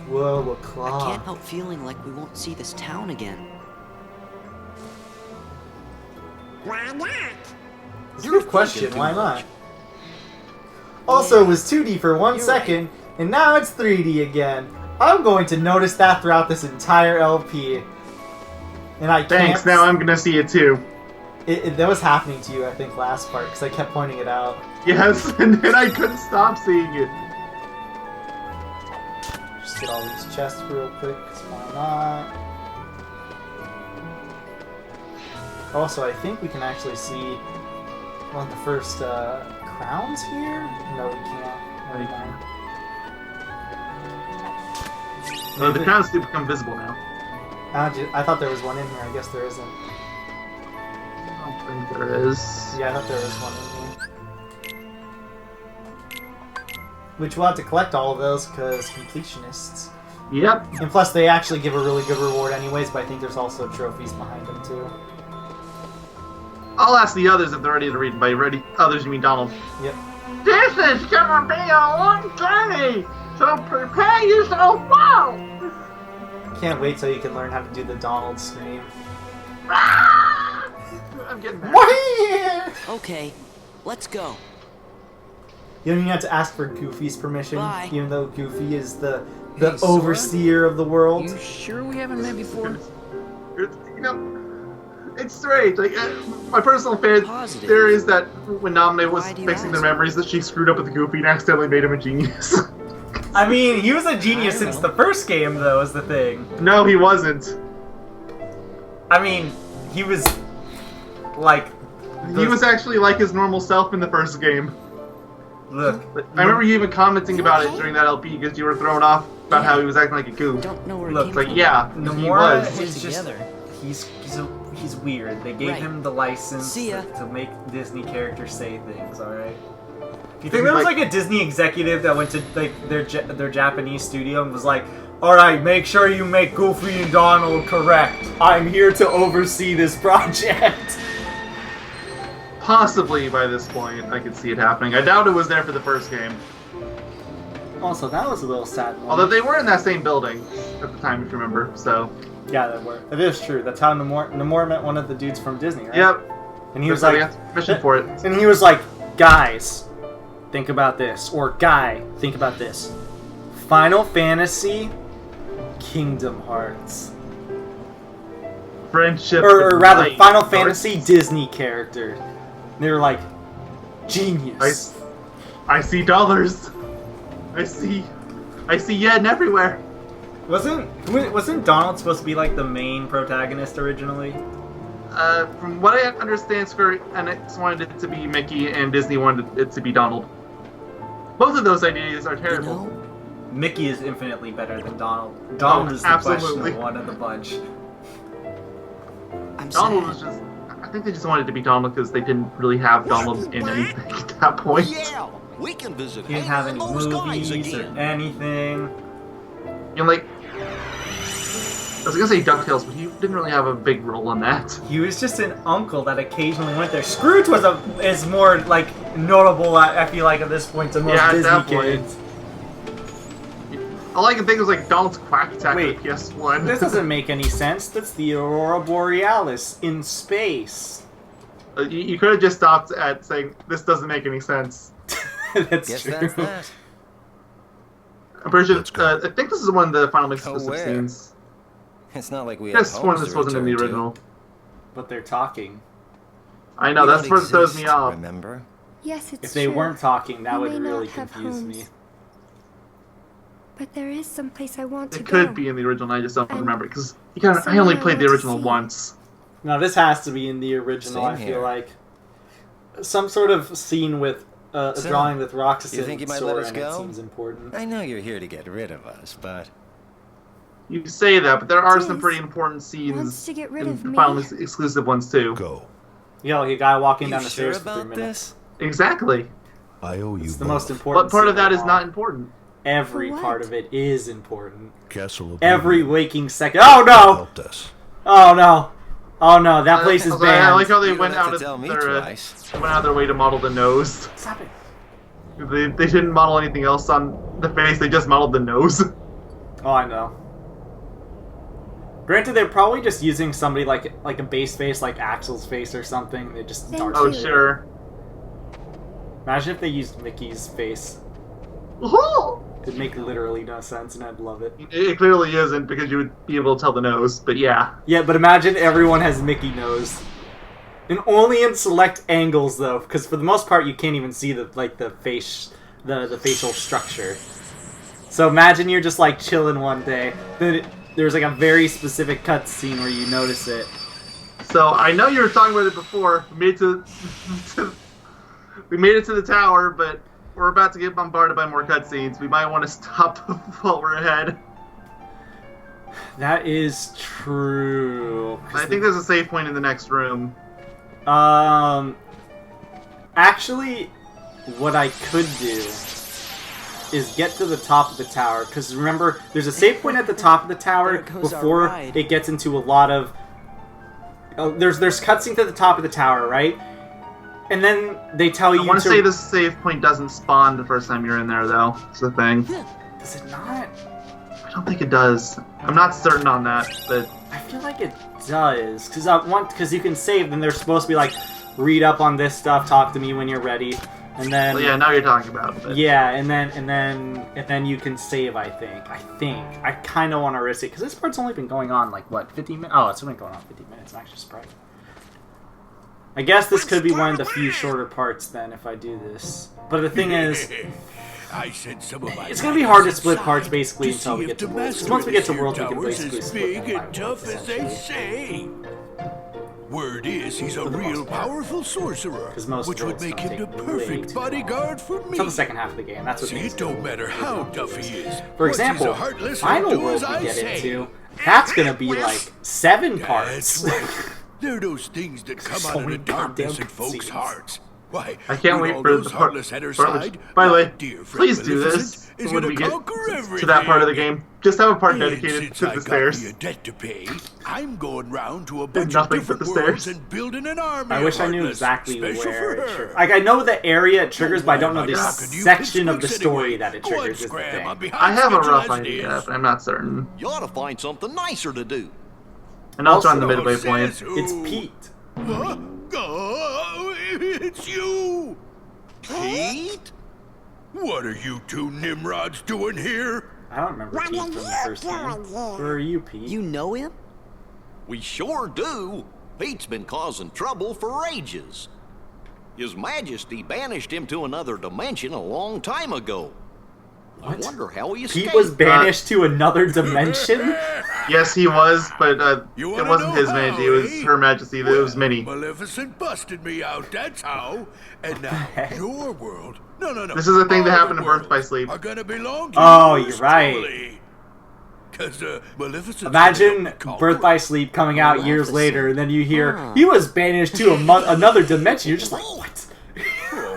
Whoa, a claw. I can't help feeling like we won't see this town again. Why not? It's a good question, why not? Also, it was 2D for 1 second, and now it's 3D again. I'm going to notice that throughout this entire LP. And I Thanks, can't... now I'm gonna see it too. That was happening to you, I think, last part, because I kept pointing it out. Yes, and then I couldn't stop seeing it. Just get all these chests real quick, because why not? Also, I think we can actually see one of the first crowns here? No, we can't. Never mind. The crowns do become visible now. I thought there was one in here. I guess there isn't. I don't think there is. Yeah, I thought there was one in here. Which we'll have to collect all of those because completionists. Yep. And plus, they actually give a really good reward anyways, but I think there's also trophies behind them, too. I'll ask the others if they're ready to read. By ready, others you mean Donald. Yep. This is gonna be a long journey, so prepare yourself well! Can't wait till you can learn how to do the Donald scream. I'm getting mad. Okay, let's go. You don't even have to ask for Goofy's permission, Bye. even though Goofy is the Hey, Sora? overseer of the world. You sure we haven't met before? You know, it's strange. Like, my personal Positive. theory is that when Naminé was Why do you fixing their ask? memories, that she screwed up with Goofy and accidentally made him a genius. I mean, he was a genius I since know. the first game, though, is the thing. No, he wasn't. I mean, he was, like... He was actually like his normal self in the first game. Look. I remember you even commenting about it during that LP because you were thrown off about how he was acting like a goof. Don't know where Look, it It's came like, from. yeah, he Nomura was. is just... Together. He's weird. They gave Right. him the license See ya. to make Disney characters say things, alright? Do you think there was like a Disney executive that went to like their Japanese studio and was like, alright, make sure you make Goofy and Donald correct. I'm here to oversee this project. Possibly by this point, I could see it happening. I doubt it was there for the first game. Also, that was a little sad one. Although they were in that same building at the time, if you remember, so... Yeah, they were. It is true. That's how Nomura met one of the dudes from Disney, right? Yep. And he was That's like... the mission for it. And he was like, guys, think about this. Or, guy, think about this. Final Fantasy, Kingdom Hearts. Friendship. Or rather, Light. Final Fantasy Disney character. They were like, genius. I see dollars. I see yen everywhere. Wasn't Donald supposed to be like the main protagonist originally? From what I understand, Square Enix wanted it to be Mickey and Disney wanted it to be Donald. Both of those ideas are You terrible. know, Mickey is infinitely better than Donald. Donald is the absolutely. questionable one of the bunch. I'm Donald sad. was just... I think they just wanted it to be Donald because they didn't really have Donald in anything at that point. Yeah, we can visit He didn't have any any of those guys movies or again. anything. You know, like... I was gonna say DuckTales, but he didn't really have a big role in that. He was just an uncle that occasionally went there. Scrooge is more like notable. I feel like at this point to most Yeah, at Disney that point. kids. All I can think was like Donald's Quack Attack Wait, on the PS1. This doesn't make any sense. That's the Aurora Borealis in space. You could have just stopped at saying, this doesn't make any sense. That's Guess true. that's that. I'm pretty sure, Let's go. I think this is one of the final exclusive where? scenes. It's not like we This have one, homes this to wasn't in the return to. original. But they're talking. I know, We that's don't what throws me exist, off. Remember? Yes, it's If they true. weren't talking, that We would may not really have confuse homes. me. But there is some place I want to It go. could be in the original, I just don't And remember, because I only someone I played the want to original see. once. Now this has to be in the original. Same I feel here. like some sort of scene with a So, drawing with Roxas you and think you might Sora let us in it go? seems important. I know you're here to get rid of us, but You say that, but there are some Diz pretty important wants scenes to get rid in of the me. final exclusive ones, too. Go. You know, like a guy walking you down the sure stairs for 3 about minutes. this? Exactly. I owe you It's the both. most important. But part of scene that is all. not important. Every For what? part of it is important. Castle of Every Oblivion waking second. Oh no! helped us. Oh no! Oh no! That place is I banned. like how they You don't went have out to of tell me their twice. went out of their way to model the nose. Stop it! They didn't model anything else on the face. They just modeled the nose. Oh, I know. Granted, they're probably just using somebody like a base face, like Axel's face or something. They just Thank dark Oh you. it. sure. Imagine if they used Mickey's face. Ooh! It'd make literally no sense, and I'd love it. It clearly isn't because you would be able to tell the nose. But yeah. Yeah, but imagine everyone has Mickey nose, and only in select angles though, because for the most part you can't even see the face, the facial structure. So imagine you're just like chilling one day, then there's like a very specific cutscene where you notice it. So I know you were talking about it before. We made it we made it to the tower, but we're about to get bombarded by more cutscenes. We might want to stop while we're ahead. That is true. I think there's a save point in the next room. Actually, what I could do is get to the top of the tower. Because remember, there's a save point at the top of the tower before it gets into a lot of... there's cutscenes at the top of the tower, right? And then they tell you I want to say this save point doesn't spawn the first time you're in there, though. It's the thing. Does it not? I don't think it does. I'm not certain on that, but... I feel like it does. Because you can save, then they're supposed to be like, read up on this stuff, talk to me when you're ready. And then... Well, yeah, now you're talking about it. Yeah, and then you can save, I think. I kind of want to risk it, because this part's only been going on, like, what, 15 minutes? Oh, it's only going on 15 minutes. I'm actually surprised. I guess this could be one of the few shorter parts, then, if I do this. But the thing is... it's going to be hard to split parts, basically, until we get to Worlds. Because once we get to Worlds, we can basically split them by tough as they say. Word is he's a real powerful sorcerer, which would make him the perfect bodyguard for me. Until the second half of the game, that's what makes it don't matter how tough he is. For example, final world we get into, that's gonna be like 7 parts. They're those things that come out of the darkness in folks' hearts. Why, I can't wait for the part. By the way, please do this when we get to that part of the game. Just have a part dedicated to the stairs. A debt to pay, I'm going round to a bunch of different worlds and building an army. I wish I knew exactly where it triggers. Like, I know the area it triggers, but I don't know the section of the story that it triggers. Is the thing. I have a rough idea, but I'm not certain. You ought to find something nicer to do. And also on the midway point. It's Pete. Huh? Oh, it's you! Pete? What are you two Nimrods doing here? I don't remember Pete from the first game. Where are you, Pete? You know him? We sure do. Pete's been causing trouble for ages. His Majesty banished him to another dimension a long time ago. What? I wonder how he escaped. Pete was banished to another dimension? Yes, he was, but it wasn't his Majesty, it was Her Majesty, it was Minnie. Maleficent busted me out, that's how. And now, your world... No. This is a thing that happened in Birth by Sleep. Are gonna belong to you're right. Imagine Birth by Sleep coming out years later, and then you hear, he was banished to another dimension. You're just like, what?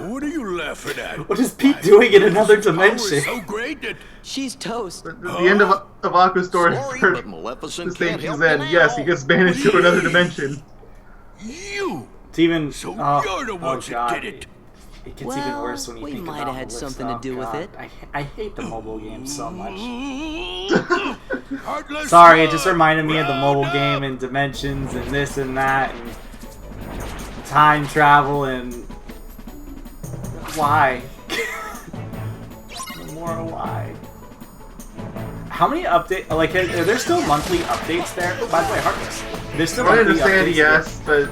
What are you laughing at? What is Pete doing in another dimension? So great that she's toast. The end of Aqua's story. Sorry, but Maleficent can't help me now. Yes, he gets banished to another dimension. You. It's even. So you're the ones God. that did it. It gets even worse when you think about we might have had something to do with it. I hate the mobile game so much. Sorry, it just reminded me of the mobile game and dimensions and this and that and time travel and why? More why? How many updates? Like, are there still monthly updates there? Oh, by the way, Heartless. There's still I monthly understand, updates yes, but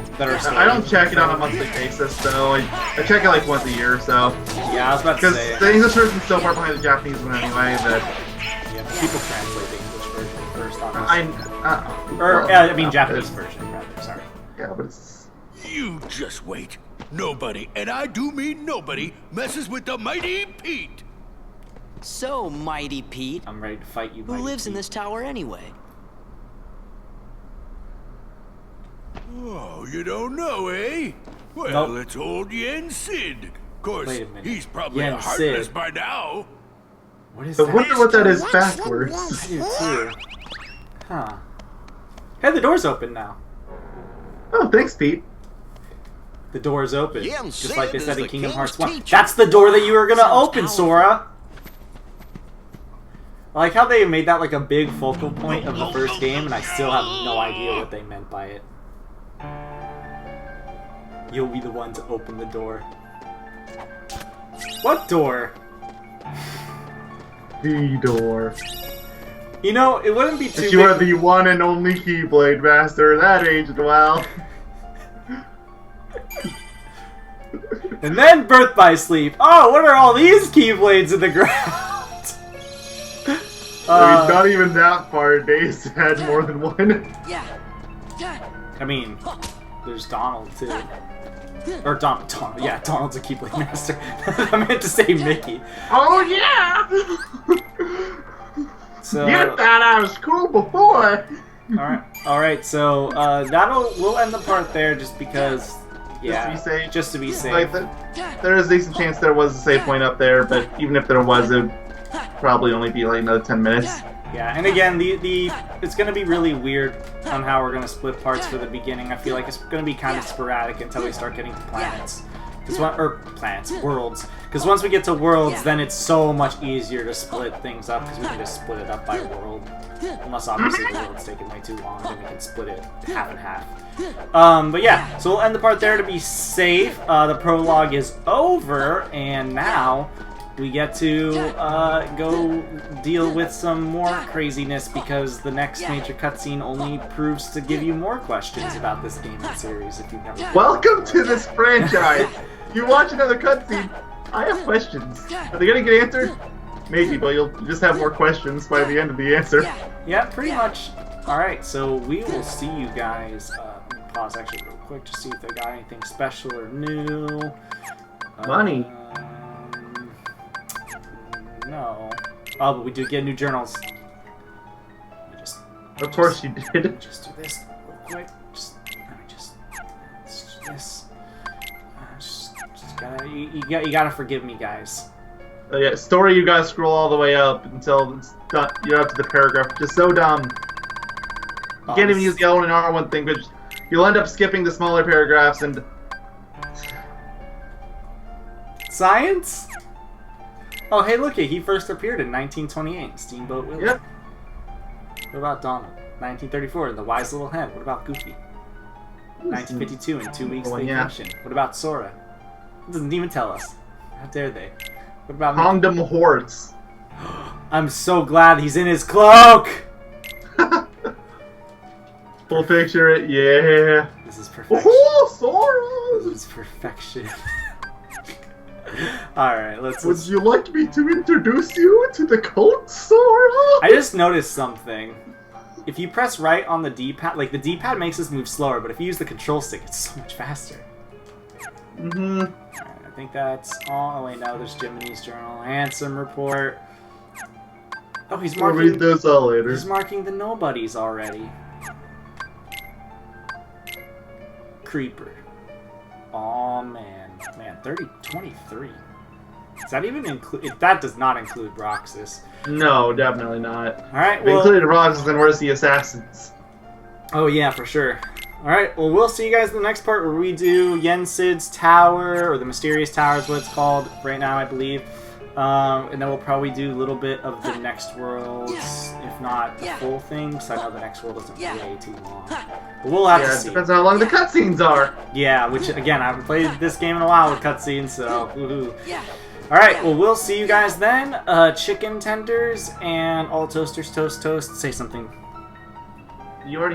I don't check it on a monthly basis, so I check it like once a year or so. Yeah, I was about to say. Because the English version's so far behind the Japanese one anyway that... Yeah, people translate the English version first on I mean Japanese version, rather, sorry. Yeah, but it's... You just wait. Nobody, and I do mean nobody, messes with the mighty Pete. So, mighty Pete. I'm ready to fight you, Who lives in this tower anyway? Oh, you don't know, eh? Well, it's old Yen Sid. Of course, he's probably Yen heartless Sid. by now. What is I that? wonder what that is backwards. I do too. Huh. Hey, the door's open now. Oh, thanks, Pete. The door's open. Yen Just Sid like they said is in the Kingdom king's Hearts 1. teacher. That's the door that you were gonna Sounds open, powerful. Sora! I like how they made that like a big focal point of the first game, and I still have no idea what they meant by it. You'll be the one to open the door. What door? The door. You know, it wouldn't be too If you are the one and only Keyblade Master, that aged well. And then Birth by Sleep. Oh, what are all these Keyblades in the ground? I mean, not even that far. Days had more than one. I mean, there's Donald too. Or Donald. Yeah, Donald's a Keyblade Master. I meant to say Mickey. Oh yeah! So, You thought I was cool before. Alright, so we'll end the part there just because, yeah, just to be safe. Like, there is a decent chance there was a save point up there, but even if there was, it probably only be like another 10 minutes. Yeah, and again, it's going to be really weird on how we're going to split parts for the beginning. I feel like it's going to be kind of sporadic until we start getting to planets. Worlds. Because once we get to worlds, then it's so much easier to split things up, because we can just split it up by world. Unless obviously the world's taking way too long, then we can split it half and half. But yeah, so we'll end the part there to be safe. The prologue is over, and now we get to go deal with some more craziness, because the next major cutscene only proves to give you more questions about this game and series if you've never played. Welcome to this franchise! You watch another cutscene, I have questions. Are they gonna get answered? Maybe, but you'll just have more questions by the end of the answer. Yeah, pretty much. Alright, so we will see you guys. Pause actually real quick to see if they got anything special or new. Money. No. Oh, but we do get new journals. Of course you did. Just do this real quick. Let's do this. You gotta forgive me, guys. Yeah, story you gotta scroll all the way up until it's done. You're up to the paragraph. Just so dumb. You can't even use the L1 and R1 thing, but you'll end up skipping the smaller paragraphs and... Science? Oh, hey, look, he first appeared in 1928, Steamboat Willie. Yep. What about Donald? 1934, The Wise Little Hen. What about Goofy? 1952, In 2 Weeks Vacation. Yeah. What about Sora? It doesn't even tell us. How dare they? What about Condom Horse? I'm so glad he's in his cloak! Full picture it, yeah. This is perfection. Oh, Sora! This is perfection. Alright, let's... Would you like me to introduce you to the cult, Sora? I just noticed something. If you press right on the D-pad, like, the D-pad makes us move slower, but if you use the control stick, it's so much faster. Mm-hmm. Alright, I think that's all. Oh, wait, no, there's Jiminy's journal. Ansem report. Oh, he's marking... We'll read those all later. He's marking the nobodies already. Creeper. Aw, man. Man, 23. Does that even include... That does not include Roxas. No, definitely not. Alright, well... If included Roxas, then where's the assassins? Oh, yeah, for sure. Alright, well, we'll see you guys in the next part where we do Yensid's Tower, or the Mysterious Tower is what it's called right now, I believe. And then we'll probably do a little bit of the next world, if not the full thing, because I know the next world isn't way too long. But we'll have to see. Depends on how long the cutscenes are. Yeah, which, again, I haven't played this game in a while with cutscenes, so woohoo. Alright, well, we'll see you guys then. Chicken tenders and all toasters toast toast. Say something. You already